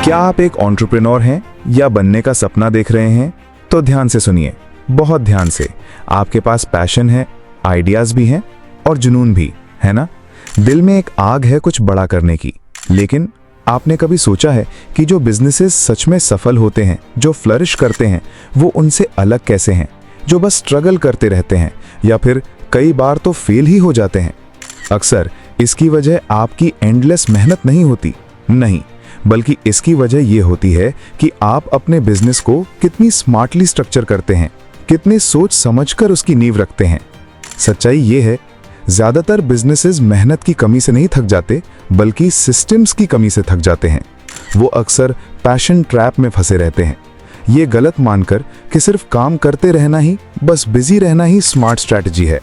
क्या आप एक एंटरप्रेन्योर हैं या बनने का सपना देख रहे हैं? तो ध्यान से सुनिए, बहुत ध्यान से। आपके पास पैशन है, आइडियाज भी हैं और जुनून भी, है ना? दिल में एक आग है कुछ बड़ा करने की। लेकिन आपने कभी सोचा है कि जो बिजनेसेस सच में सफल होते हैं, जो फ्लरिश करते हैं, वो उनसे अलग कैसे हैं? जो बस स्ट्रगल करते रहते हैं या फिर कई बार तो फेल ही हो जाते हैं। अक्सर इसकी वजह आपकी एंडलेस मेहनत नहीं होती, नहीं, बल्कि इसकी वजह ये होती है कि आप अपने बिजनेस को कितनी स्मार्टली स्ट्रक्चर करते हैं, कितने सोच समझकर उसकी नींव रखते हैं। सच्चाई ये है, ज्यादातर बिजनेसेस मेहनत की कमी से नहीं थक जाते, बल्कि सिस्टम्स की कमी से थक जाते हैं। वो अक्सर पैशन ट्रैप में फंसे रहते हैं, ये गलत मानकर कि सिर्फ काम करते रहना ही, बस बिजी रहना ही स्मार्ट स्ट्रैटेजी है।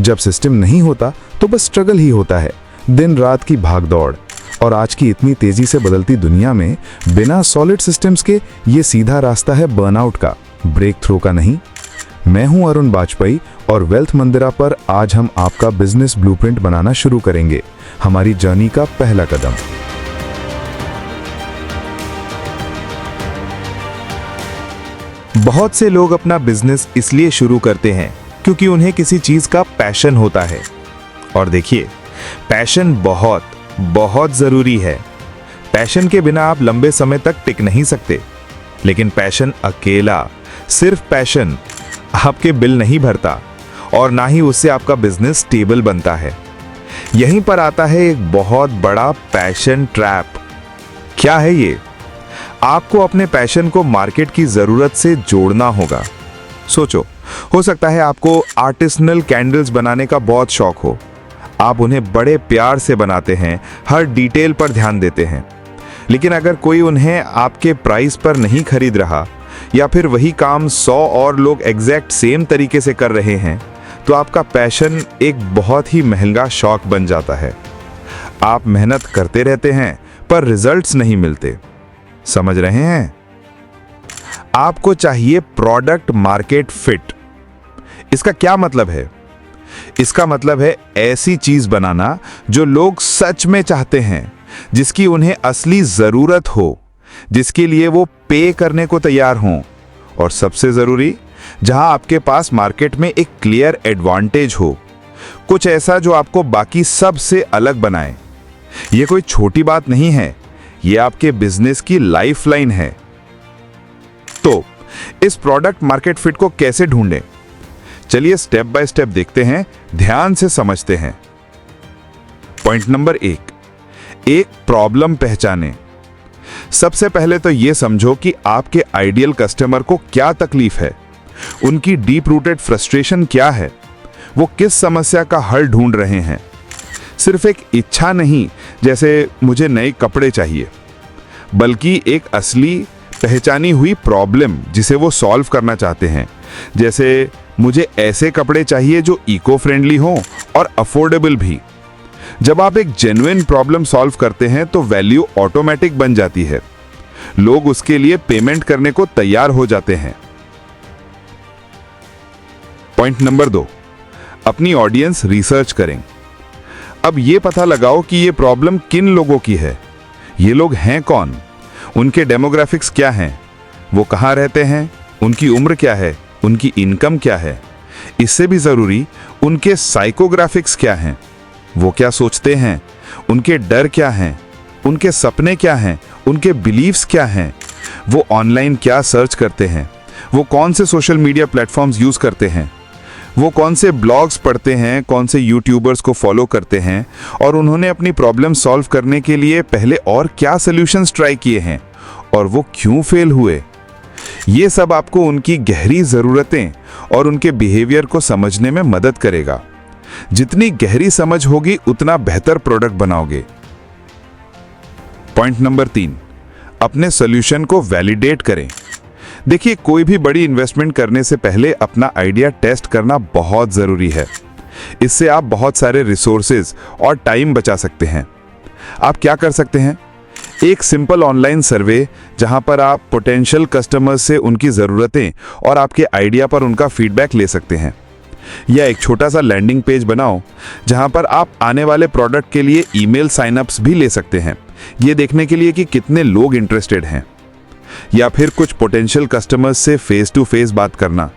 जब सिस्टम नहीं होता तो बस स्ट्रगल ही होता है, दिन रात की भागदौड़। और आज की इतनी तेजी से बदलती दुनिया में बिना सॉलिड सिस्टम्स के ये सीधा रास्ता है बर्नआउट का, ब्रेक थ्रू का नहीं। मैं हूं अरुण बाजपेयी और वेल्थ मंदिरा पर आज हम आपका बिजनेस ब्लूप्रिंट बनाना शुरू करेंगे, हमारी जर्नी का पहला कदम। बहुत से लोग अपना बिजनेस इसलिए शुरू करते हैं क्योंकि उन्हें किसी चीज का पैशन होता है। और देखिए, पैशन बहुत बहुत जरूरी है। पैशन के बिना आप लंबे समय तक टिक नहीं सकते। लेकिन पैशन अकेला, सिर्फ पैशन आपके बिल नहीं भरता और ना ही उससे आपका बिजनेस स्टेबल बनता है। यहीं पर आता है एक बहुत बड़ा पैशन ट्रैप। क्या है ये? आपको अपने पैशन को मार्केट की जरूरत से जोड़ना होगा। सोचो, हो सकता है आपको आर्टिसनल कैंडल्स बनाने का बहुत शौक हो। आप उन्हें बड़े प्यार से बनाते हैं, हर डिटेल पर ध्यान देते हैं। लेकिन अगर कोई उन्हें आपके प्राइस पर नहीं खरीद रहा या फिर वही काम 100 और लोग एग्जैक्ट सेम तरीके से कर रहे हैं, तो आपका पैशन एक बहुत ही महंगा शौक बन जाता है। आप मेहनत करते रहते हैं पर रिजल्ट्स नहीं मिलते। समझ रहे हैं? आपको चाहिए प्रोडक्ट मार्केट फिट। इसका क्या मतलब है? इसका मतलब है ऐसी चीज बनाना जो लोग सच में चाहते हैं, जिसकी उन्हें असली जरूरत हो, जिसके लिए वो पे करने को तैयार हों, और सबसे जरूरी, जहां आपके पास मार्केट में एक क्लियर एडवांटेज हो, कुछ ऐसा जो आपको बाकी सब से अलग बनाए। ये कोई छोटी बात नहीं है, ये आपके बिजनेस की लाइफलाइन है। तो इस प्रोडक्ट मार्केट फिट को कैसे ढूंढें? चलिए स्टेप बाय स्टेप देखते हैं, ध्यान से समझते हैं। पॉइंट नंबर 1, एक प्रॉब्लम पहचानें। सबसे पहले तो यह समझो कि आपके आइडियल कस्टमर को क्या तकलीफ है, उनकी डीप रूटेड फ्रस्ट्रेशन क्या है, वो किस समस्या का हल ढूंढ रहे हैं। सिर्फ एक इच्छा नहीं, जैसे मुझे नए कपड़े चाहिए, बल्कि एक असली पहचानी हुई प्रॉब्लम जिसे वो सॉल्व करना चाहते हैं। जैसे मुझे ऐसे कपड़े चाहिए जो इको फ्रेंडली हों और अफोर्डेबल भी। जब आप एक जेन्युइन प्रॉब्लम सॉल्व करते हैं तो वैल्यू ऑटोमेटिक बन जाती है, लोग उसके लिए पेमेंट करने को तैयार हो जाते हैं। पॉइंट नंबर 2, अपनी ऑडियंस रिसर्च करें। अब ये पता लगाओ कि ये प्रॉब्लम किन लोगों की है, ये लोग हैं कौन, उनके डेमोग्राफिक्स क्या हैं, वो कहाँ रहते हैं, उनकी उम्र क्या है, उनकी इनकम क्या है। इससे भी जरूरी, उनके साइकोग्राफिक्स क्या हैं, वो क्या सोचते हैं, उनके डर क्या हैं, उनके सपने क्या हैं, उनके बिलीव्स क्या हैं, वो ऑनलाइन क्या सर्च करते हैं, वो कौन से सोशल मीडिया प्लेटफॉर्म्स यूज करते हैं, वो कौन से ब्लॉग्स पढ़ते हैं, कौन से यूट्यूबर्स को फॉलो करते हैं, और उन्होंने अपनी प्रॉब्लम सॉल्व करने के लिए पहले और क्या सॉल्यूशंस ट्राई किए हैं और वो क्यों फेल हुए। ये सब आपको उनकी गहरी जरूरतें और उनके बिहेवियर को समझने में मदद करेगा। जितनी गहरी समझ होगी उतना बेहतर प्रोडक्ट बनाओगे। पॉइंट नंबर 3, अपने सॉल्यूशन को वैलिडेट करें। देखिए, कोई भी बड़ी इन्वेस्टमेंट करने से पहले अपना आइडिया टेस्ट करना बहुत जरूरी है। इससे आप बहुत सारे रिसोर्सेज और टाइम बचा सकते हैं। आप क्या कर सकते हैं? एक सिंपल ऑनलाइन सर्वे जहां पर आप पोटेंशियल कस्टमर्स से उनकी ज़रूरतें और आपके आइडिया पर उनका फीडबैक ले सकते हैं। या एक छोटा सा लैंडिंग पेज बनाओ जहां पर आप आने वाले प्रोडक्ट के लिए ईमेल साइनअप्स भी ले सकते हैं। ये देखने के लिए कि कितने लोग इंटरेस्टेड हैं, या फिर कुछ पोटेंशियल कस्टमर्स से फेस टू फेस बात करना,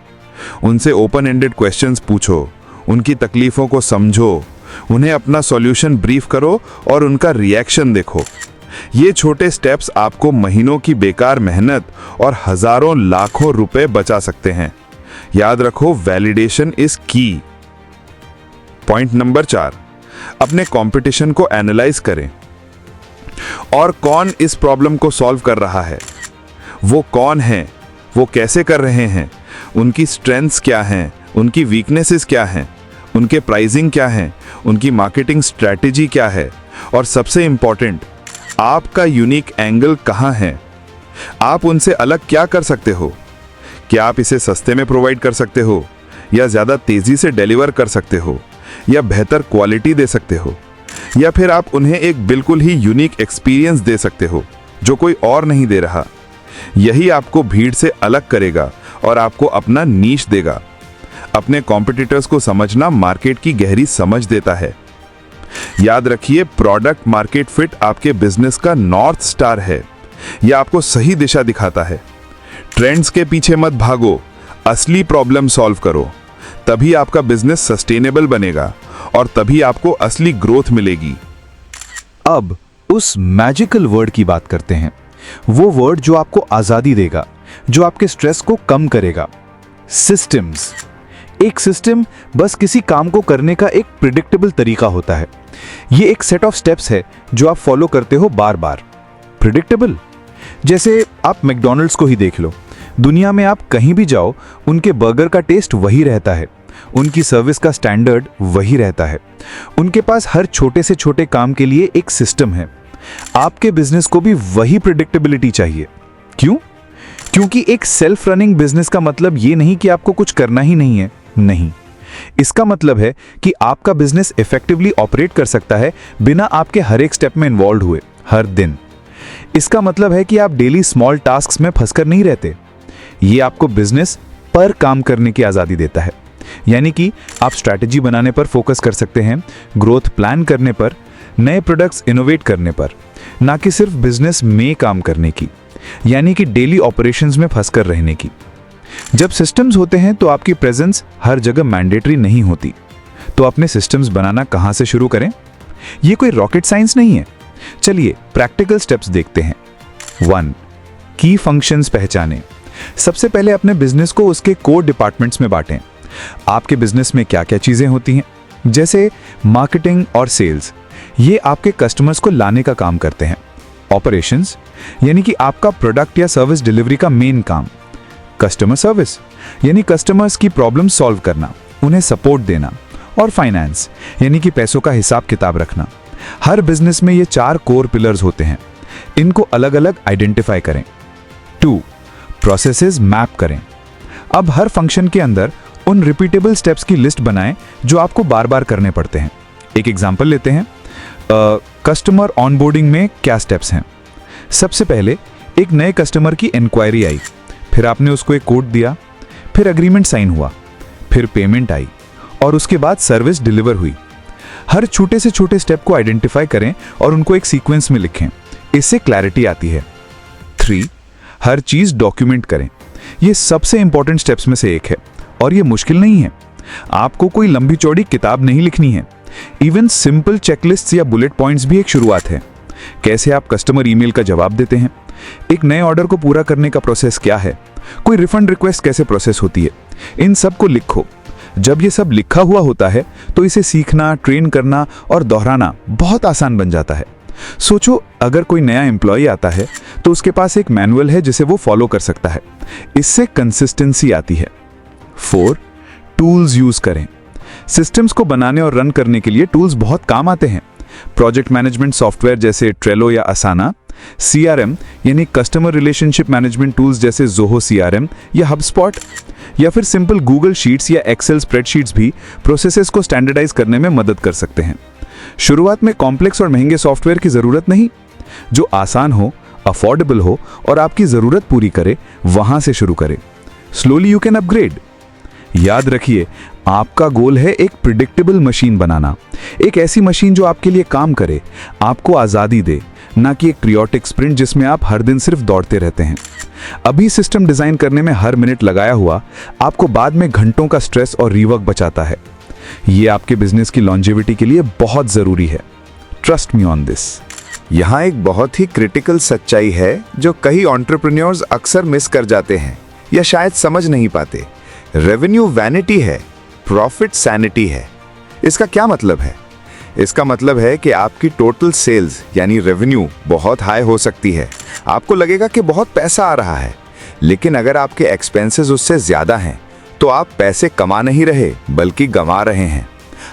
उनसे ओपन एंडेड क्वेश्चंस पूछो, उनकी तकलीफों को समझो, उन्हें अपना सॉल्यूशन ब्रीफ करो और उनका रिएक्शन देखो। ये छोटे स्टेप्स आपको महीनों की बेकार मेहनत और हजारों लाखों रुपए बचा सकते हैं। याद रखो, वैलिडेशन इज की। पॉइंट नंबर 4, अपने कंपटीशन को एनालाइज करें और कौन इस प्रॉब्लम को सॉल्व कर रहा है, वो कौन है, वो कैसे कर रहे हैं, उनकी स्ट्रेंथ्स क्या हैं, उनकी वीकनेसेस क्या हैं, उनके प्राइसिंग क्या है, उनकी मार्केटिंग स्ट्रैटेजी क्या है, और सबसे इंपॉर्टेंट, आपका यूनिक एंगल कहां है। आप उनसे अलग क्या कर सकते हो? क्या आप इसे सस्ते में प्रोवाइड कर सकते हो, या ज्यादा तेजी से डिलीवर कर सकते हो, या बेहतर क्वालिटी दे सकते हो, या फिर आप उन्हें एक बिल्कुल ही यूनिक एक्सपीरियंस दे सकते हो जो कोई और नहीं दे रहा। यही आपको भीड़ से अलग करेगा और आपको अपना नीश देगा। अपने कॉम्पिटिटर्स को समझना मार्केट की गहरी समझ देता है। याद रखिए, प्रोडक्ट मार्केट फिट आपके बिजनेस का नॉर्थ स्टार है। यह आपको सही दिशा दिखाता है। ट्रेंड्स के पीछे मत भागो, असली प्रॉब्लम सॉल्व करो, तभी आपका बिजनेस सस्टेनेबल बनेगा और तभी आपको असली ग्रोथ मिलेगी। अब उस मैजिकल वर्ड की बात करते हैं, वो वर्ड जो आपको आजादी देगा, जो आपके स्ट्रेस को कम करेगा। सिस्टम्स। एक सिस्टम बस किसी काम को करने का एक प्रिडिक्टेबल तरीका होता है। ये एक सेट ऑफ स्टेप्स है जो आप फॉलो करते हो बार बार। प्रिडिक्टेबल, जैसे आप मैकडॉनल्ड्स को ही देख लो। दुनिया में आप कहीं भी जाओ, उनके बर्गर का टेस्ट वही रहता है, उनकी सर्विस का स्टैंडर्ड वही रहता है। उनके पास हर छोटे से छोटे काम के लिए एक सिस्टम है। आपके बिजनेस को भी वही प्रिडिक्टेबिलिटी चाहिए। क्यों? क्योंकि एक सेल्फ रनिंग बिजनेस का मतलब ये नहीं कि आपको कुछ करना ही नहीं है। नहीं, इसका मतलब है कि आपका बिजनेस इफेक्टिवली ऑपरेट कर सकता है बिना आपके हर एक स्टेप में इन्वॉल्व हुए, हर दिन। इसका मतलब है कि आप डेली स्मॉल टास्क्स में फंसकर नहीं रहते। ये आपको बिजनेस पर काम करने की आजादी देता है। यानी कि आप स्ट्रैटेजी बनाने पर फोकस कर सकते हैं, ग्रोथ प्लान करने पर, नए प्रोडक्ट्स इनोवेट करने पर, ना कि सिर्फ बिजनेस में काम करने की, यानी कि डेली ऑपरेशंस में फंसकर रहने की। जब सिस्टम्स होते हैं तो आपकी प्रेजेंस हर जगह मैंडेटरी नहीं होती। तो अपने सिस्टम्स बनाना कहां से शुरू करें? यह कोई रॉकेट साइंस नहीं है। चलिए प्रैक्टिकल स्टेप्स देखते हैं। 1. की फंक्शंस पहचानें। सबसे पहले अपने बिजनेस को उसके कोर डिपार्टमेंट्स में बांटें। आपके बिजनेस में क्या क्या चीजें होती हैं, जैसे मार्केटिंग और सेल्स, ये आपके कस्टमर्स को लाने का काम करते हैं। ऑपरेशंस, यानी कि आपका प्रोडक्ट या सर्विस डिलीवरी का मेन काम। कस्टमर सर्विस, यानी कस्टमर्स की प्रॉब्लम सॉल्व करना, उन्हें सपोर्ट देना। और फाइनेंस, यानी कि पैसों का हिसाब किताब रखना। हर बिजनेस में ये 4 कोर पिलर्स होते हैं। इनको अलग अलग आइडेंटिफाई करें। 2. प्रोसेसेस मैप करें। अब हर फंक्शन के अंदर उन रिपीटेबल स्टेप्स की लिस्ट बनाएं जो आपको बार बार करने पड़ते हैं। एक एग्जांपल लेते हैं। कस्टमर ऑनबोर्डिंग में क्या स्टेप्स हैं? सबसे पहले एक नए कस्टमर की इंक्वायरी आई, फिर आपने उसको एक कोड दिया, फिर एग्रीमेंट साइन हुआ, फिर पेमेंट आई और उसके बाद सर्विस डिलीवर हुई। हर छोटे से छोटे स्टेप को आइडेंटिफाई करें और उनको एक सीक्वेंस में लिखें। इससे क्लैरिटी आती है। 3. हर चीज डॉक्यूमेंट करें। यह सबसे इंपॉर्टेंट स्टेप्स में से एक है और यह मुश्किल नहीं है। आपको कोई लंबी चौड़ी किताब नहीं लिखनी है। इवन सिंपल चेकलिस्ट या बुलेट पॉइंट्स भी एक शुरुआत है। कैसे आप कस्टमर ईमेल का जवाब देते हैं, एक नए ऑर्डर को पूरा करने का प्रोसेस क्या है, कोई रिफंड रिक्वेस्ट कैसे प्रोसेस होती है, इन सब को लिखो। जब ये सब लिखा हुआ होता है तो इसे सीखना, ट्रेन करना और दोहराना बहुत आसान बन जाता है। सोचो, अगर कोई नया एम्प्लॉय आता है तो उसके पास एक मैनुअल है जिसे वो फॉलो कर सकता है। इससे कंसिस्टेंसी आती है। 4. टूल्स यूज करें। सिस्टम्स को बनाने और रन करने के लिए टूल्स बहुत काम आते हैं। प्रोजेक्ट मैनेजमेंट सॉफ्टवेयर जैसे ट्रेलो या असाना, CRM यानी कस्टमर रिलेशनशिप मैनेजमेंट टूल्स जैसे जोहो CRM या हबस्पॉट, या फिर सिंपल गूगल शीट्स या एक्सेल स्प्रेडशीट्स भी प्रोसेसेस को स्टैंडर्डाइज करने में मदद कर सकते हैं। शुरुआत में कॉम्प्लेक्स और महंगे सॉफ्टवेयर की जरूरत नहीं। जो आसान हो, अफोर्डेबल हो और आपकी जरूरत पूरी करे, वहां से शुरू करें। Slowly you can upgrade. याद रखिए, आपका गोल है एक प्रिडिक्टेबल मशीन बनाना, एक ऐसी मशीन जो आपके लिए काम करे, आपको आज़ादी दे, ना कि एक ट्रियोटिक स्प्रिंट जिसमें आप हर दिन सिर्फ दौड़ते रहते हैं। अभी सिस्टम डिज़ाइन करने में हर मिनट लगाया हुआ आपको बाद में घंटों का स्ट्रेस और रीवर्क बचाता है। ये आपके बिजनेस की लॉन्जेविटी के लिए बहुत ज़रूरी है। Trust me on this. यहाँ एक बहुत ही क्रिटिकल सच्चाई है जो कई एंटरप्रेन्योर्स अक्सर मिस कर जाते हैं या शायद समझ नहीं पाते। रेवेन्यू वैनिटी है, प्रॉफिट सैनिटी है। इसका क्या मतलब है? इसका मतलब है कि आपकी टोटल सेल्स यानी रेवेन्यू बहुत हाई हो सकती है, आपको लगेगा कि बहुत पैसा आ रहा है, लेकिन अगर आपके एक्सपेंसेस उससे ज़्यादा हैं तो आप पैसे कमा नहीं रहे बल्कि गंवा रहे हैं।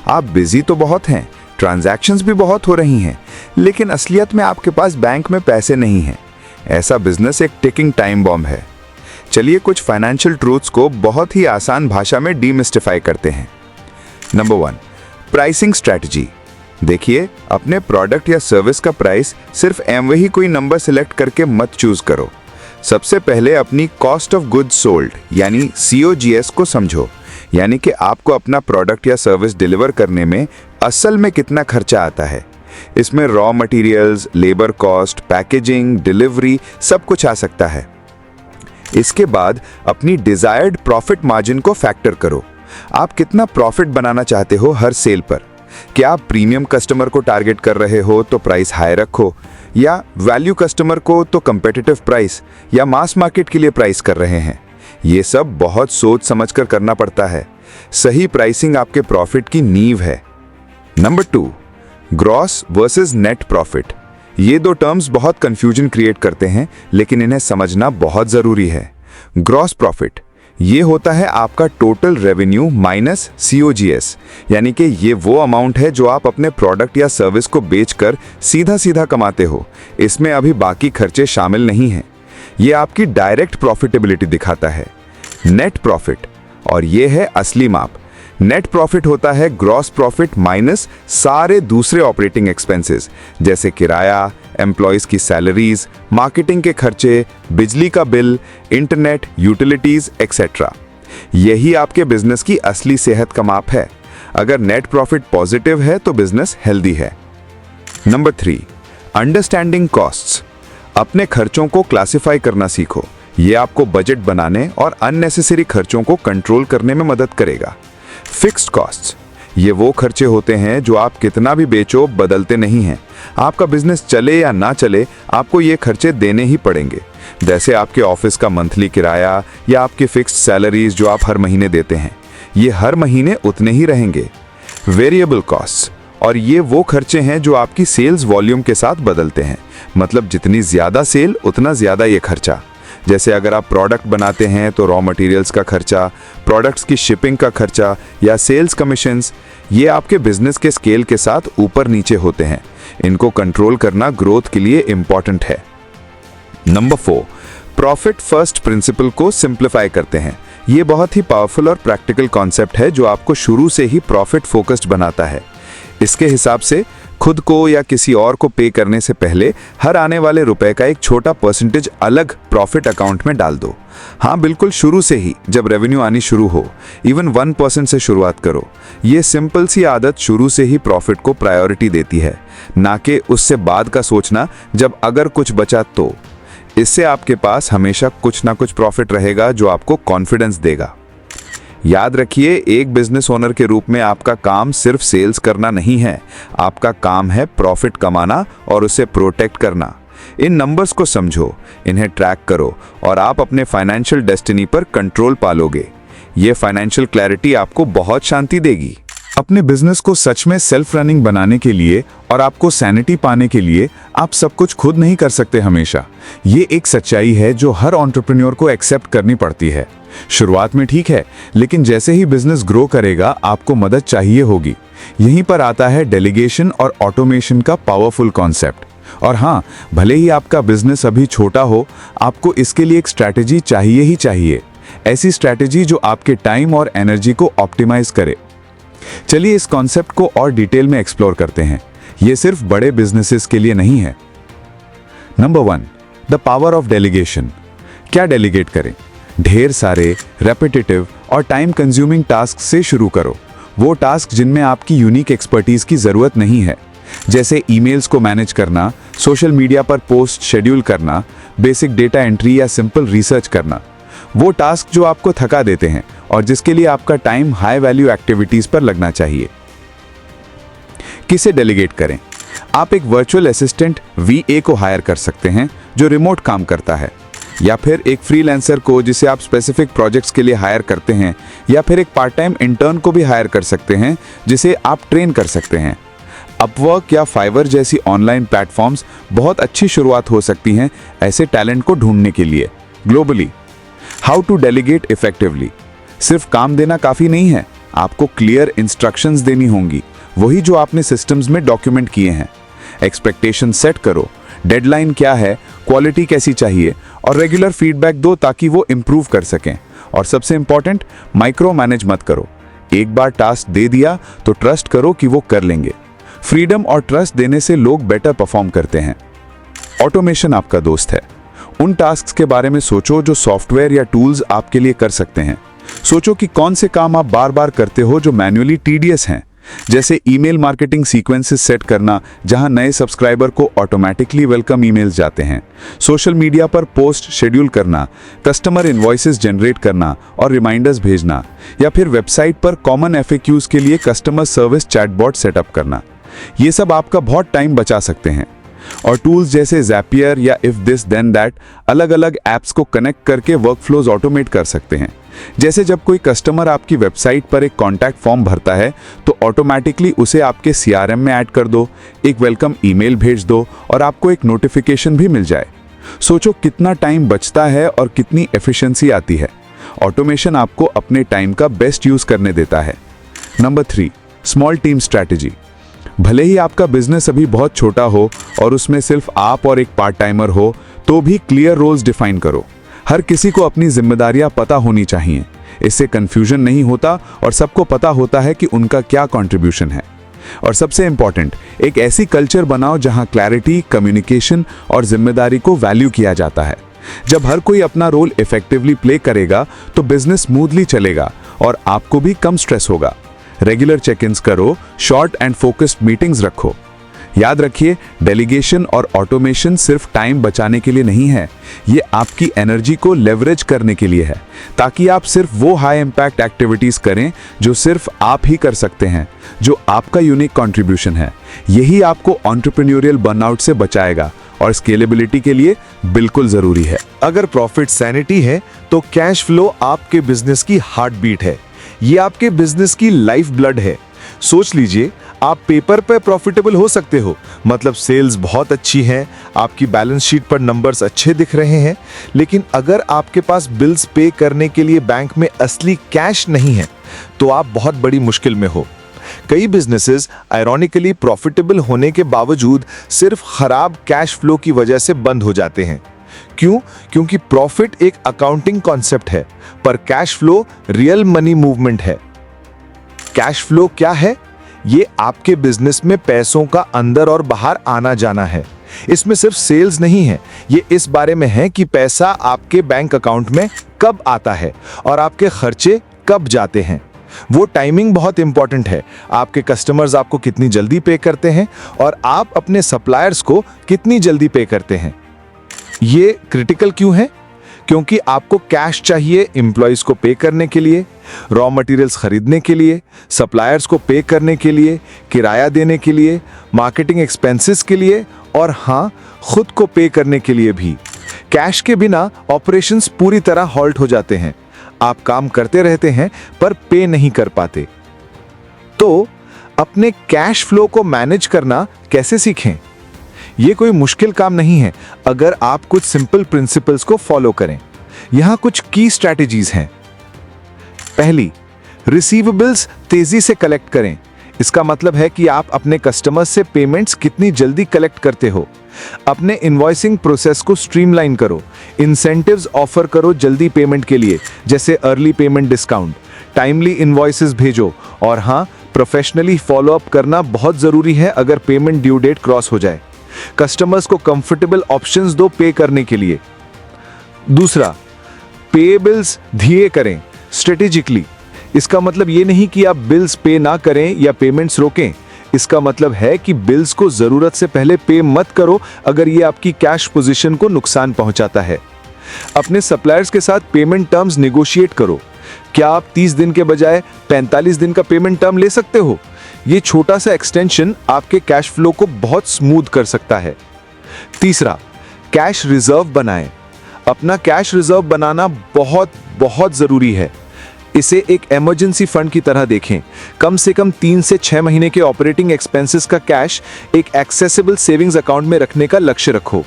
आप बिजी तो बहुत हैं, ट्रांजैक्शंस भी बहुत हो रही हैं, लेकिन असलियत में आपके पास बैंक में पैसे नहीं हैं। ऐसा बिजनेस एक टिकिंग टाइम बॉम्ब है। चलिए कुछ फाइनेंशियल ट्रूथ्स को बहुत ही आसान भाषा में डीमिस्टिफाई करते हैं। Number 1, pricing strategy. देखिए, अपने प्रोडक्ट या सर्विस का प्राइस सिर्फ एमवे ही कोई नंबर सिलेक्ट करके मत चूज करो। सबसे पहले अपनी कॉस्ट ऑफ गुड्स सोल्ड यानी COGS को समझो, यानी कि आपको अपना प्रोडक्ट या सर्विस डिलीवर करने में असल में कितना खर्चा आता है। इसमें raw materials, labour cost, packaging, delivery सब कुछ आ सकता है। इसके बाद अपनी डिजायर्ड प्रॉफिट मार्जिन को फैक्टर करो। आप कितना प्रॉफिट बनाना चाहते हो हर सेल पर? क्या आप प्रीमियम कस्टमर को टारगेट कर रहे हो तो प्राइस हाई रखो, या वैल्यू कस्टमर को तो कम्पिटिटिव प्राइस, या मास मार्केट के लिए प्राइस कर रहे हैं? ये सब बहुत सोच समझकर करना पड़ता है। सही प्राइसिंग आपके प्रॉफिट की नींव है। Number 2, gross versus net profit. ये दो टर्म्स बहुत कंफ्यूजन क्रिएट करते हैं, लेकिन इन्हें समझना बहुत जरूरी है। ग्रॉस प्रॉफिट ये होता है आपका टोटल रेवेन्यू माइनस COGS, यानी कि ये वो अमाउंट है जो आप अपने प्रोडक्ट या सर्विस को बेचकर सीधा सीधा कमाते हो। इसमें अभी बाकी खर्चे शामिल नहीं हैं। ये आपकी डायरेक्ट प्रॉफिटेबिलिटी दिखाता है। नेट प्रॉफिट, और ये है असली माप। नेट प्रॉफिट होता है ग्रॉस प्रॉफिट माइनस सारे दूसरे ऑपरेटिंग एक्सपेंसेस जैसे किराया, एम्प्लॉयज की सैलरीज, मार्केटिंग के खर्चे, बिजली का बिल, इंटरनेट, यूटिलिटीज एक्सेट्रा। यही आपके बिजनेस की असली सेहत का माप है। अगर नेट प्रॉफिट पॉजिटिव है तो बिजनेस हेल्दी है। Number 3, understanding costs. अपने खर्चों को क्लासिफाई करना सीखो। ये आपको बजट बनाने और अननेसेसरी खर्चों को कंट्रोल करने में मदद करेगा। फिक्स्ड कॉस्ट्स, ये वो खर्चे होते हैं जो आप कितना भी बेचो बदलते नहीं हैं। आपका बिजनेस चले या ना चले, आपको ये खर्चे देने ही पड़ेंगे, जैसे आपके ऑफिस का मंथली किराया या आपकी फिक्स्ड सैलरीज जो आप हर महीने देते हैं। ये हर महीने उतने ही रहेंगे। वेरिएबल कॉस्ट्स, और ये वो खर्चे हैं जो आपकी सेल्स वॉल्यूम के साथ बदलते हैं, मतलब जितनी ज़्यादा सेल उतना ज़्यादा ये खर्चा। जैसे अगर आप प्रोडक्ट बनाते हैं तो रॉ मटेरियल्स का खर्चा, प्रोडक्ट्स की शिपिंग का खर्चा या सेल्स कमीशंस, ये आपके बिजनेस के स्केल के साथ ऊपर नीचे होते हैं। इनको कंट्रोल करना ग्रोथ के लिए इंपॉर्टेंट है। नंबर 4, प्रॉफिट फर्स्ट प्रिंसिपल को सिंप्लीफाई करते हैं। ये बहुत ही पावरफुल और प्रैक्टिकल कॉन्सेप्ट है जो आपको शुरू से ही प्रॉफिट फोकस्ड बनाता है। इसके हिसाब से खुद को या किसी और को पे करने से पहले हर आने वाले रुपए का एक छोटा परसेंटेज अलग प्रॉफिट अकाउंट में डाल दो। हाँ, बिल्कुल शुरू से ही, जब रेवेन्यू आनी शुरू हो, इवन 1% से शुरुआत करो। ये सिंपल सी आदत शुरू से ही प्रॉफिट को प्रायोरिटी देती है, ना कि उससे बाद का सोचना जब अगर कुछ बचा तो। इससे आपके पास हमेशा कुछ ना कुछ प्रॉफिट रहेगा जो आपको कॉन्फिडेंस देगा। याद रखिए, एक बिजनेस ओनर के रूप में आपका काम सिर्फ सेल्स करना नहीं है, आपका काम है प्रॉफिट कमाना और उसे प्रोटेक्ट करना। इन नंबर्स को समझो, इन्हें ट्रैक करो और आप अपने फाइनेंशियल डेस्टिनी पर कंट्रोल पालोगे। ये फाइनेंशियल क्लैरिटी आपको बहुत शांति देगी। अपने बिजनेस को सच में सेल्फ रनिंग बनाने के लिए और आपको सैनिटी पाने के लिए आप सब कुछ खुद नहीं कर सकते हमेशा। ये एक सच्चाई है जो हर एंटरप्रेन्योर को एक्सेप्ट करनी पड़ती है। शुरुआत में ठीक है, लेकिन जैसे ही बिजनेस ग्रो करेगा आपको मदद चाहिए होगी। यहीं पर आता है डेलीगेशन और ऑटोमेशन का पावरफुल कॉन्सेप्ट। और हाँ, भले ही आपका बिजनेस अभी छोटा हो, आपको इसके लिए एक स्ट्रैटेजी चाहिए ही चाहिए। ऐसी स्ट्रैटेजी जो आपके टाइम और एनर्जी को ऑप्टिमाइज करे। चलिए इस कॉन्सेप्ट को और डिटेल में एक्सप्लोर करते हैं। ये सिर्फ बड़े बिजनेसेस के लिए नहीं है। Number 1, the power of delegation. क्या डेलीगेट करें? ढेर सारे रेपिटेटिव और टाइम कंज्यूमिंग टास्क से शुरू करो। वो टास्क जिनमें आपकी यूनिक एक्सपर्टीज की ज़रूरत नहीं है, जैसे ईमेल्स को मैनेज करना, सोशल मीडिया पर पोस्ट शेड्यूल करना, बेसिक डेटा एंट्री या सिंपल रिसर्च करना। वो टास्क जो आपको थका देते हैं और जिसके लिए आपका टाइम हाई वैल्यू एक्टिविटीज़ पर लगना चाहिए। किसे डेलीगेट करें? आप एक वर्चुअल असिस्टेंट VA को हायर कर सकते हैं जो रिमोट काम करता है, या फिर एक फ्रीलांसर को जिसे आप स्पेसिफिक प्रोजेक्ट्स के लिए हायर करते हैं, या फिर एक पार्ट टाइम इंटर्न को भी हायर कर सकते हैं जिसे आप ट्रेन कर सकते हैं। अपवर्क या फाइवर जैसी ऑनलाइन प्लेटफॉर्म्स बहुत अच्छी शुरुआत हो सकती हैं ऐसे टैलेंट को ढूंढने के लिए। Globally how to delegate effectively. सिर्फ काम देना काफ़ी नहीं है, आपको क्लियर इंस्ट्रक्शंस देनी होंगी, वही जो आपने सिस्टम्स में डॉक्यूमेंट किए हैं। एक्सपेक्टेशन सेट करो, डेडलाइन क्या है, क्वालिटी कैसी चाहिए, और रेगुलर फीडबैक दो ताकि वो इम्प्रूव कर सकें। और सबसे इंपॉर्टेंट, माइक्रो मैनेज मत करो। एक बार टास्क दे दिया तो ट्रस्ट करो कि वो कर लेंगे। फ्रीडम और ट्रस्ट देने से लोग बेटर परफॉर्म करते हैं। ऑटोमेशन आपका दोस्त है। उन टास्क्स के बारे में सोचो जो सॉफ्टवेयर या टूल्स आपके लिए कर सकते हैं। सोचो कि कौन से काम आप बार बार करते हो जो मैन्युअली टीडियस हैं, जैसे ईमेल मार्केटिंग सीक्वेंसेस सेट करना जहां नए सब्सक्राइबर को ऑटोमेटिकली वेलकम ईमेल्स जाते हैं, सोशल मीडिया पर पोस्ट शेड्यूल करना, कस्टमर इनवॉइसेस जनरेट करना और रिमाइंडर्स भेजना, या फिर वेबसाइट पर कॉमन FAQs के लिए कस्टमर सर्विस चैटबॉट सेटअप करना। ये सब आपका बहुत टाइम बचा सकते हैं। और टूल्स जैसे Zapier या इफ दिस देन दैट अलग अलग ऐप्स को कनेक्ट करके वर्कफ्लोज ऑटोमेट कर सकते हैं। जैसे जब कोई कस्टमर आपकी वेबसाइट पर एक कॉन्टैक्ट फॉर्म भरता है तो ऑटोमेटिकली उसे आपके CRM में ऐड कर दो, एक वेलकम ईमेल भेज दो और आपको एक नोटिफिकेशन भी मिल जाए। सोचो कितना टाइम बचता है और कितनी एफिशिएंसी आती है। ऑटोमेशन आपको अपने टाइम का बेस्ट यूज करने देता है। Number 3, small team strategy. भले ही आपका बिजनेस अभी बहुत छोटा हो और उसमें सिर्फ आप और एक पार्ट टाइमर हो, तो भी क्लियर रोल्स डिफाइन करो। हर किसी को अपनी जिम्मेदारियां पता होनी चाहिए। इससे कंफ्यूजन नहीं होता और सबको पता होता है कि उनका क्या कंट्रीब्यूशन है। और सबसे इंपॉर्टेंट, एक ऐसी कल्चर बनाओ जहां क्लैरिटी, कम्युनिकेशन और जिम्मेदारी को वैल्यू किया जाता है। जब हर कोई अपना रोल इफेक्टिवली प्ले करेगा तो बिजनेस स्मूथली चलेगा और आपको भी कम स्ट्रेस होगा। रेगुलर चेक-इन्स करो, शॉर्ट एंड फोकस्ड मीटिंग्स रखो। याद रखिए, डेलीगेशन और ऑटोमेशन सिर्फ टाइम बचाने के लिए नहीं है, ये आपकी एनर्जी को लेवरेज करने के लिए है, ताकि आप सिर्फ वो हाई इम्पैक्ट एक्टिविटीज करें जो सिर्फ आप ही कर सकते हैं, जो आपका यूनिक कंट्रीब्यूशन है। यही आपको एंटरप्रेन्योरियल बर्नआउट से बचाएगा और स्केलेबिलिटी के लिए बिल्कुल जरूरी है। अगर प्रॉफिट सैनिटी है तो कैश फ्लो आपके बिजनेस की हार्ट बीट है। ये आपके बिजनेस की लाइफ ब्लड है। सोच लीजिए, आप पेपर पे प्रॉफिटेबल हो सकते हो, मतलब सेल्स बहुत अच्छी है, आपकी बैलेंस शीट पर नंबर्स अच्छे दिख रहे हैं, लेकिन अगर आपके पास बिल्स पे करने के लिए बैंक में असली कैश नहीं है तो आप बहुत बड़ी मुश्किल में हो। कई बिजनेसेस आयरॉनिकली प्रॉफिटेबल होने के बावजूद सिर्फ खराब कैश फ्लो की वजह से बंद हो जाते हैं। क्यों? क्योंकि प्रॉफिट एक अकाउंटिंग कॉन्सेप्ट है, पर cash flow real money movement है। कैश फ्लो क्या है? ये आपके बिजनेस में पैसों का अंदर और बाहर आना जाना है। इसमें सिर्फ सेल्स नहीं है, ये इस बारे में है कि पैसा आपके बैंक अकाउंट में कब आता है और आपके खर्चे कब जाते हैं। वो टाइमिंग बहुत इंपॉर्टेंट है। आपके कस्टमर्स आपको कितनी जल्दी पे करते हैं और आप अपने सप्लायर्स को कितनी जल्दी पे करते हैं। ये क्रिटिकल क्यों है? क्योंकि आपको कैश चाहिए एम्प्लॉइज को पे करने के लिए, रॉ मटेरियल्स खरीदने के लिए, सप्लायर्स को पे करने के लिए, किराया देने के लिए, मार्केटिंग एक्सपेंसेस के लिए और हाँ, खुद को पे करने के लिए भी। कैश के बिना ऑपरेशंस पूरी तरह हॉल्ट हो जाते हैं। आप काम करते रहते हैं पर पे नहीं कर पाते। तो अपने कैश फ्लो को मैनेज करना कैसे सीखें? ये कोई मुश्किल काम नहीं है अगर आप कुछ सिंपल प्रिंसिपल्स को फॉलो करें। यहां कुछ की स्ट्रैटेजीज हैं। पहली, रिसीवेबल्स तेजी से कलेक्ट करें। इसका मतलब है कि आप अपने कस्टमर्स से पेमेंट्स कितनी जल्दी कलेक्ट करते हो। अपने इनवॉइसिंग प्रोसेस को स्ट्रीमलाइन करो। इंसेंटिव्स ऑफर करो जल्दी पेमेंट के लिए, जैसे early payment discount. Timely invoices भेजो और हाँ, प्रोफेशनली फॉलो अप करना बहुत जरूरी है अगर पेमेंट ड्यू डेट क्रॉस हो जाए। कस्टमर्स को कंफर्टेबल ऑप्शंस दो पे करने के लिए। दूसरा, पेएबल्स धीरे करें स्ट्रेटेजिकली। इसका मतलब ये नहीं कि आप बिल्स पे ना करें या पेमेंट्स रोकें। इसका मतलब है कि बिल्स को जरूरत से पहले पे मत करो अगर ये आपकी कैश पोजीशन को नुकसान पहुंचाता है। अपने सप्लायर्स के साथ पेमेंट टर्म्स नेगोशिएट करो। क्या आप 30 दिन के बजाय 45 दिन का पेमेंट टर्म ले सकते हो? ये छोटा सा एक्सटेंशन आपके कैश फ्लो को बहुत स्मूथ कर सकता है। तीसरा, कैश रिजर्व बनाएं। अपना कैश रिजर्व बनाना बहुत बहुत जरूरी है। इसे एक इमरजेंसी फंड की तरह देखें। कम से कम 3 से 6 महीने के ऑपरेटिंग एक्सपेंसेस का कैश एक एक्सेसिबल सेविंग्स अकाउंट में रखने का लक्ष्य रखो।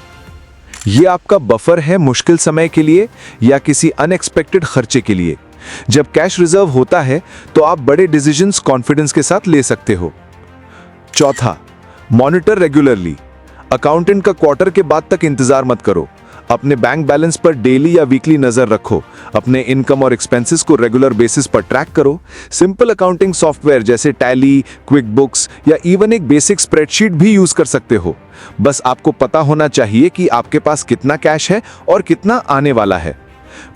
यह आपका बफर है मुश्किल समय के लिए या किसी अनएक्सपेक्टेड खर्चे के लिए। जब कैश रिजर्व होता है तो आप बड़े डिसीजंस कॉन्फिडेंस के साथ ले सकते हो। चौथा, मॉनिटर रेगुलरली। अकाउंटेंट का क्वार्टर के बाद तक इंतजार मत करो। अपने बैंक बैलेंस पर डेली या वीकली नजर रखो। अपने इनकम और एक्सपेंसेस को रेगुलर बेसिस पर ट्रैक करो। सिंपल अकाउंटिंग सॉफ्टवेयर जैसे टैली, क्विक बुक्स या इवन एक बेसिक स्प्रेडशीट भी यूज कर सकते हो। बस आपको पता होना चाहिए कि आपके पास कितना कैश है और कितना आने वाला है।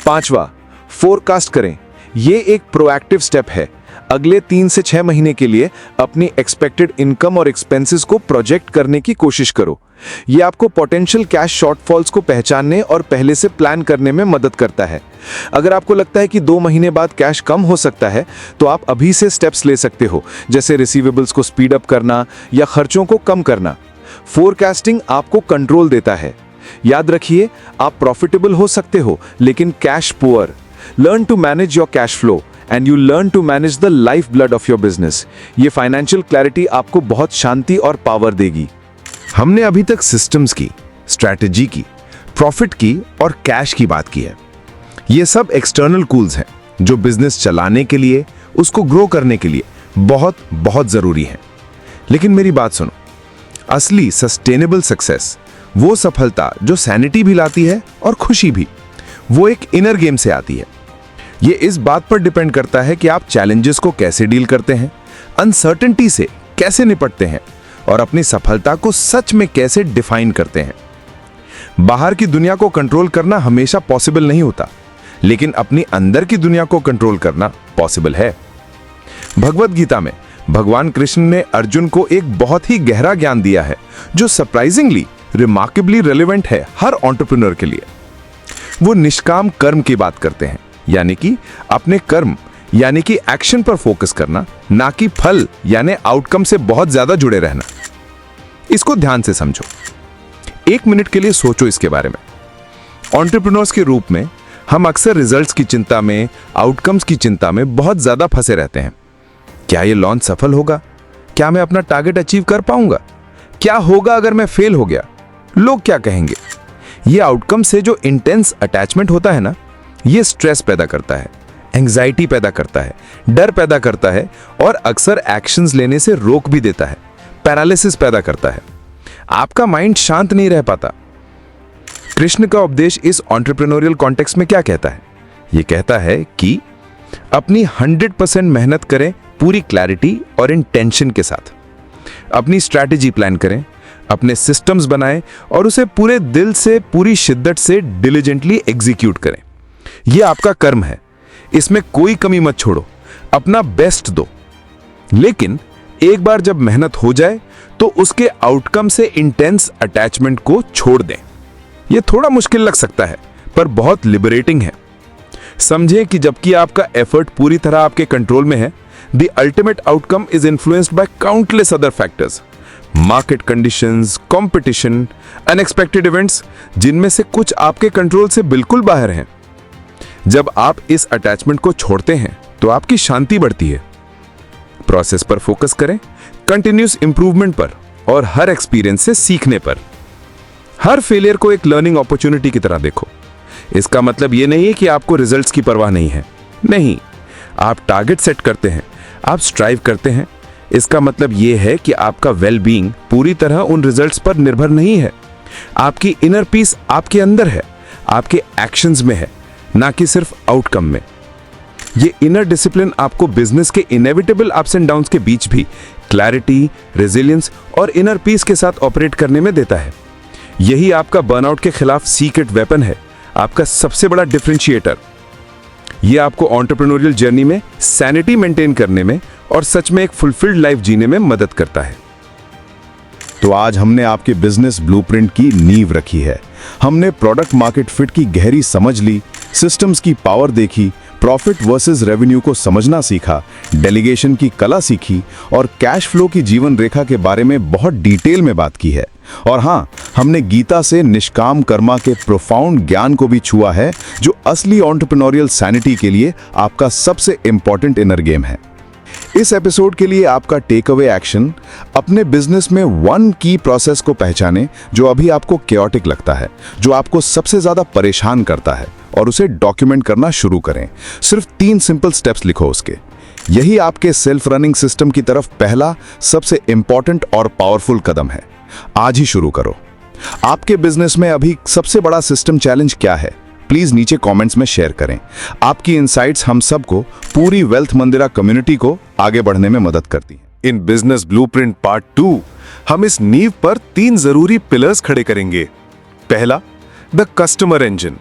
पांचवा, फोरकास्ट करें। ये एक प्रोएक्टिव स्टेप है। अगले 3 से 6 महीने के लिए अपनी एक्सपेक्टेड इनकम और एक्सपेंसेस को प्रोजेक्ट करने की कोशिश करो। ये आपको पोटेंशियल कैश शॉर्टफॉल्स को पहचानने और पहले से प्लान करने में मदद करता है। अगर आपको लगता है कि 2 महीने बाद कैश कम हो सकता है तो आप अभी से स्टेप्स ले सकते हो, जैसे रिसीवेबल्स को स्पीड अप करना या खर्चों को कम करना। फोरकास्टिंग आपको कंट्रोल देता है। याद रखिए, आप प्रॉफिटेबल हो सकते हो लेकिन cash poor. Learn to manage your cash flow and you learn to manage the lifeblood of your business। ये फाइनेंशियल क्लैरिटी आपको बहुत शांति और पावर देगी। हमने अभी तक सिस्टम्स की, स्ट्रैटेजी की, प्रॉफिट की और कैश की बात की है। ये सब एक्सटर्नल टूल्स हैं जो बिजनेस चलाने के लिए, उसको ग्रो करने के लिए बहुत बहुत जरूरी हैं। लेकिन मेरी बात सुनो, असली सस्टेनेबल सक्सेस, वो सफलता जो सैनिटी भी लाती है और खुशी भी, वो एक इनर गेम से आती है। ये इस बात पर डिपेंड करता है कि आप चैलेंजेस को कैसे डील करते हैं, अनसर्टेनिटी से कैसे निपटते हैं और अपनी सफलता को सच में कैसे डिफाइन करते हैं। बाहर की दुनिया को कंट्रोल करना हमेशा पॉसिबल नहीं होता, लेकिन अपनी अंदर की दुनिया को कंट्रोल करना पॉसिबल है। भगवद गीता में भगवान कृष्ण ने अर्जुन को एक बहुत ही गहरा ज्ञान दिया है जो सरप्राइजिंगली, रिमार्केबली रेलेवेंट है हर एंटरप्रेन्योर के लिए। वो निष्काम कर्म की बात करते हैं, यानी कि अपने कर्म यानी कि एक्शन पर फोकस करना, ना कि फल यानी आउटकम से बहुत ज्यादा जुड़े रहना। इसको ध्यान से समझो, 1 मिनट के लिए सोचो इसके बारे में। एंटरप्रेन्योर्स के रूप में हम अक्सर रिजल्ट्स की चिंता में, आउटकम्स की चिंता में बहुत ज्यादा फंसे रहते हैं। क्या ये लॉन्च सफल होगा? क्या मैं अपना टारगेट अचीव कर पाऊंगा? क्या होगा अगर मैं फेल हो गया? लोग क्या कहेंगे? ये आउटकम से जो इंटेंस अटैचमेंट होता है ना, ये स्ट्रेस पैदा करता है, एंजाइटी पैदा करता है, डर पैदा करता है और अक्सर एक्शंस लेने से रोक भी देता है, पैरालिसिस पैदा करता है। आपका माइंड शांत नहीं रह पाता। कृष्ण का उपदेश इस एंटरप्रेन्योरियल कॉन्टेक्स्ट में क्या कहता है? ये कहता है कि अपनी 100% मेहनत करें पूरी क्लैरिटी और इंटेंशन के साथ। अपनी स्ट्रैटेजी प्लान करें, अपने सिस्टम्स बनाएं और उसे पूरे दिल से, पूरी शिद्दत से डिलिजेंटली एग्जीक्यूट करें। यह आपका कर्म है, इसमें कोई कमी मत छोड़ो, अपना बेस्ट दो। लेकिन एक बार जब मेहनत हो जाए तो उसके आउटकम से इंटेंस अटैचमेंट को छोड़ दें। यह थोड़ा मुश्किल लग सकता है पर बहुत लिबरेटिंग है। समझें कि जबकि आपका एफर्ट पूरी तरह आपके कंट्रोल में है, the ultimate outcome is influenced by countless other factors, market conditions, competition, unexpected events, जिनमें से कुछ आपके कंट्रोल से बिल्कुल बाहर हैं। जब आप इस अटैचमेंट को छोड़ते हैं तो आपकी शांति बढ़ती है। प्रोसेस पर फोकस करें, कंटिन्यूस इंप्रूवमेंट पर और हर एक्सपीरियंस से सीखने पर। हर फेलियर को एक लर्निंग अपॉर्चुनिटी की तरह देखो। इसका मतलब यह नहीं है कि आपको रिजल्ट्स की परवाह नहीं है। नहीं, आप टारगेट सेट करते हैं, आप स्ट्राइव करते हैं। इसका मतलब यह है कि आपका वेलबींग पूरी तरह उन रिजल्ट्स पर निर्भर नहीं है। आपकी इनर पीस आपके अंदर है, आपके एक्शंस में है, ना कि सिर्फ आउटकम में। ये इनर डिसिप्लिन आपको बिजनेस के इनेविटेबल अप्स एंड डाउन्स के बीच भी क्लैरिटी, रेजिलियंस और इनर पीस के साथ ऑपरेट करने में देता है। यही आपका बर्नआउट के खिलाफ सीक्रेट वेपन है, आपका सबसे बड़ा डिफरेंशिएटर। ये आपको एंटरप्रेन्योरियल जर्नी में सैनिटी मेंटेन करने में और सच में एक फुलफिल्ड लाइफ जीने में मदद करता है। तो आज हमने आपके बिजनेस ब्लूप्रिंट की नींव रखी है। हमने प्रोडक्ट मार्केट फिट की गहरी समझ ली, सिस्टम्स की पावर देखी, प्रॉफिट वर्सेस रेवेन्यू को समझना सीखा, डेलीगेशन की कला सीखी और कैश फ्लो की जीवन रेखा के बारे में बहुत डिटेल में बात की है। और हाँ, हमने गीता से निष्काम कर्मा के प्रोफाउंड ज्ञान को भी छुआ है, जो असली एंटरप्रेन्योरियल सैनिटी के लिए आपका सबसे इंपॉर्टेंट इनर गेम है। इस एपिसोड के लिए आपका टेक अवे एक्शन, अपने बिजनेस में वन की प्रोसेस को पहचाने जो अभी आपको chaotic लगता है, जो आपको सबसे ज्यादा परेशान करता है, और उसे डॉक्यूमेंट करना शुरू करें। सिर्फ 3 सिंपल स्टेप्स लिखो उसके। यही आपके सेल्फ रनिंग सिस्टम की तरफ पहला, सबसे इंपॉर्टेंट और पावरफुल कदम है। आज ही शुरू करो। आपके बिजनेस में अभी सबसे बड़ा सिस्टम चैलेंज क्या है? प्लीज नीचे कमेंट्स में शेयर करें। आपकी इनसाइट्स हम सबको, पूरी वेल्थ मंदिरा कम्युनिटी को आगे बढ़ने में मदद करती हैं। इन बिजनेस ब्लूप्रिंट पार्ट 2 हम इस नींव पर 3 जरूरी पिलर्स खड़े करेंगे। पहला, द कस्टमर इंजन।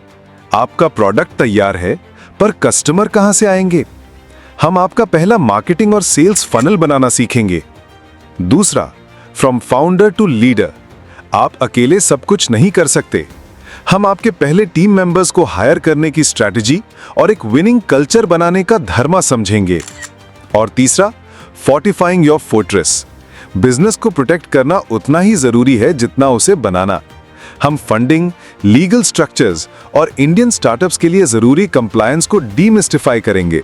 आपका प्रोडक्ट तैयार है, पर कस्टमर कहां से आएंगे? हम आपका पहला मार्केटिंग और सेल्स फनल बनाना सीखेंगे। दूसरा, फ्रॉम फाउंडर टू लीडर। आप अकेले सब कुछ नहीं कर सकते। हम आपके पहले टीम मेंबर्स को हायर करने की स्ट्रैटेजी और एक विनिंग कल्चर बनाने का धर्मा समझेंगे। और तीसरा, फोर्टिफाइंग योर फोर्ट्रेस। बिजनेस को प्रोटेक्ट करना उतना ही जरूरी है जितना उसे बनाना। हम फंडिंग, लीगल स्ट्रक्चर्स और इंडियन स्टार्टअप्स के लिए जरूरी कंप्लायंस को डीमिस्टिफाई करेंगे।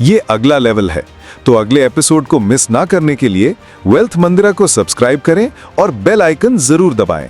ये अगला लेवल है, तो अगले एपिसोड को मिस ना करने के लिए वेल्थ मंदिरा को सब्सक्राइब करें और बेल आइकन जरूर दबाएं।